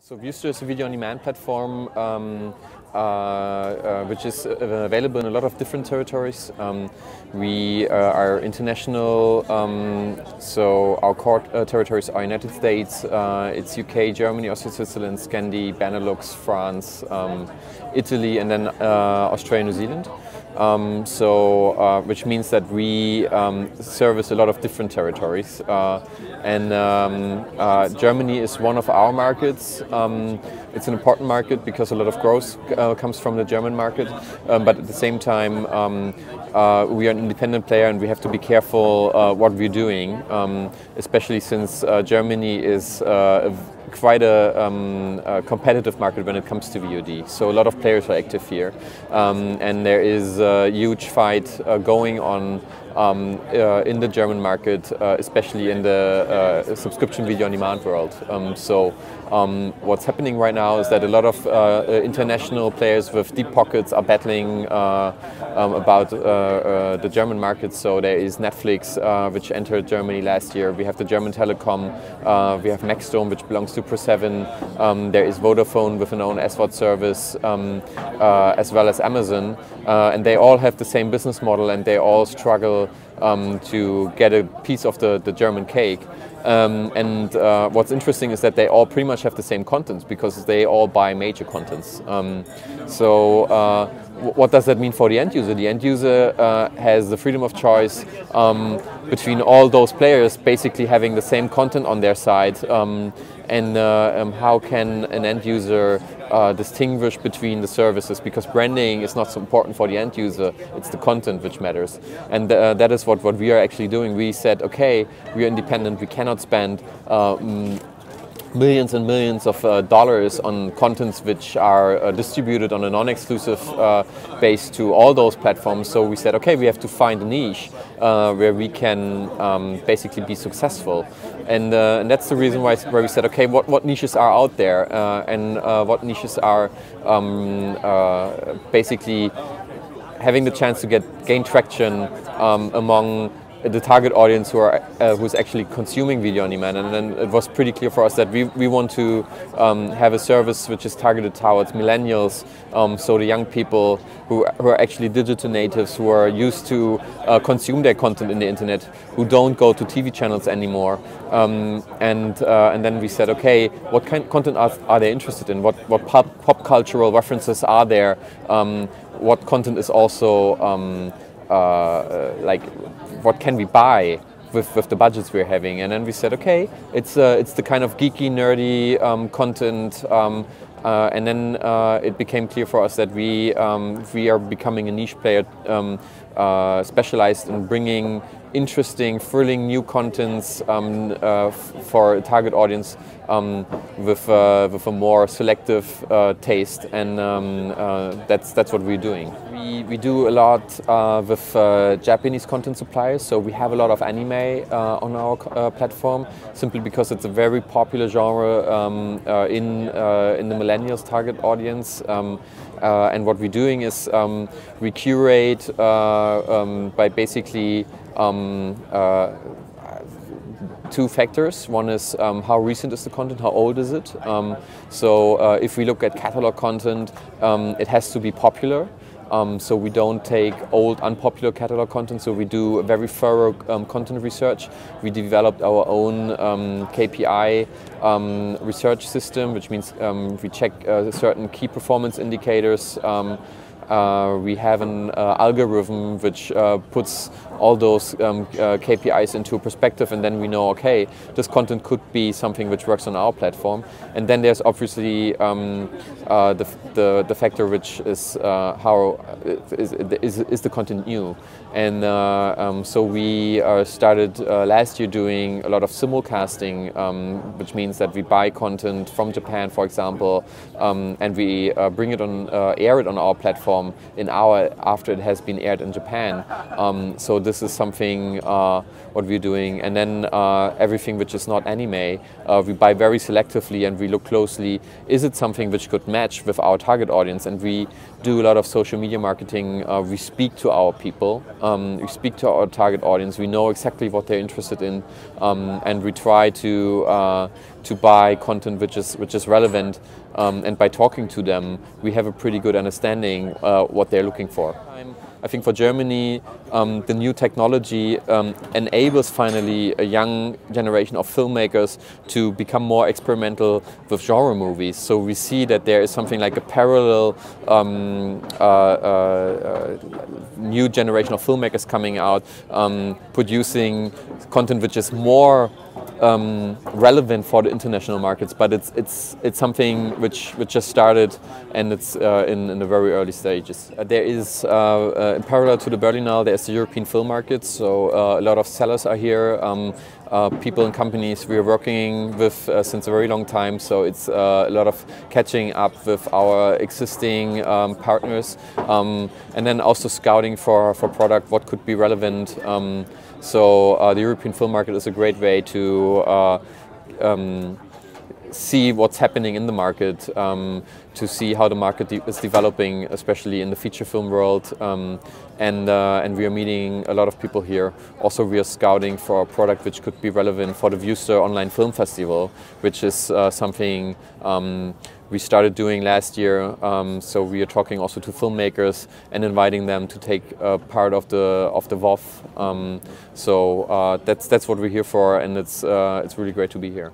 So Viewster is a video-on-demand platform which is available in a lot of different territories. We are international, so our core territories are United States, it's UK, Germany, Austria, Switzerland, Scandi, Benelux, France, Italy, and then Australia, New Zealand. Which means that we service a lot of different territories, and Germany is one of our markets. It's an important market because a lot of growth comes from the German market, but at the same time we are an independent player and we have to be careful what we're doing, especially since Germany is quite a competitive market when it comes to VOD. So a lot of players are active here, and there is a huge fight going on in the German market, especially in the subscription video on demand world. What's happening right now is that a lot of international players with deep pockets are battling about the German market. So there is Netflix, which entered Germany last year. We have the German Telecom. We have Maxdome, which belongs to Pro7. There is Vodafone with an own SVOD service, as well as Amazon. And they all have the same business model, and they all struggle to get a piece of the German cake. What's interesting is that they all pretty much have the same content because they all buy major contents. What does that mean for the end user? The end user has the freedom of choice between all those players basically having the same content on their side. How can an end user distinguish between the services? Because branding is not so important for the end user, it's the content which matters. And that is what we are actually doing. We said, okay, we are independent, we cannot spend millions and millions of dollars on contents which are distributed on a non-exclusive base to all those platforms. So we said, okay, we have to find a niche where we can basically be successful. And that's the reason why we said, okay, what niches are out there, and what niches are basically having the chance to gain traction among the target audience who's actually consuming video on demand. And then it was pretty clear for us that we want to have a service which is targeted towards millennials, so the young people who are actually digital natives, who are used to consume their content in the internet, who don't go to TV channels anymore. And then we said, okay, what kind of content are they interested in? What pop cultural references are there? What content is also like, what can we buy with the budgets we're having? And then we said, okay, it's the kind of geeky, nerdy content, and then it became clear for us that we are becoming a niche player specialized in bringing interesting, thrilling new contents for a target audience with a more selective taste, and that's what we're doing. We do a lot with Japanese content suppliers, so we have a lot of anime on our platform, simply because it's a very popular genre in the millennials target audience. And what we're doing is we curate by basically two factors. One is how recent is the content, how old is it? If we look at catalog content, it has to be popular. So we don't take old, unpopular catalog content, so we do a very thorough content research. We developed our own KPI research system, which means we check certain key performance indicators. We have an algorithm which puts all those KPIs into perspective, and then we know, okay, this content could be something which works on our platform. And then there's obviously the factor which is how is the content new. And so we started last year doing a lot of simulcasting, which means that we buy content from Japan, for example, and we bring it air it on our platform an hour after it has been aired in Japan. So this is something what we're doing. And then everything which is not anime, we buy very selectively and we look closely, is it something which could match with our target audience? And we do a lot of social media marketing. We speak to our people, we speak to our target audience, we know exactly what they're interested in, and we try to buy content which is relevant, and by talking to them we have a pretty good understanding what they're looking for. I think for Germany, the new technology enables finally a young generation of filmmakers to become more experimental with genre movies. So we see that there is something like a parallel new generation of filmmakers coming out, producing content which is more relevant for the international markets, but it's something which just started, and it's in the very early stages. There is in parallel to the Berlinale, there's the European film market, so a lot of sellers are here, people and companies we are working with since a very long time, so it's a lot of catching up with our existing partners, and then also scouting for product, what could be relevant. So the European film market is a great way to see what's happening in the market, to see how the market is developing, especially in the feature film world, and we are meeting a lot of people here. Also, we are scouting for a product which could be relevant for the Viewster online film festival, which is something we started doing last year. So we are talking also to filmmakers and inviting them to take part of the VOD. So that's what we're here for, and it's really great to be here.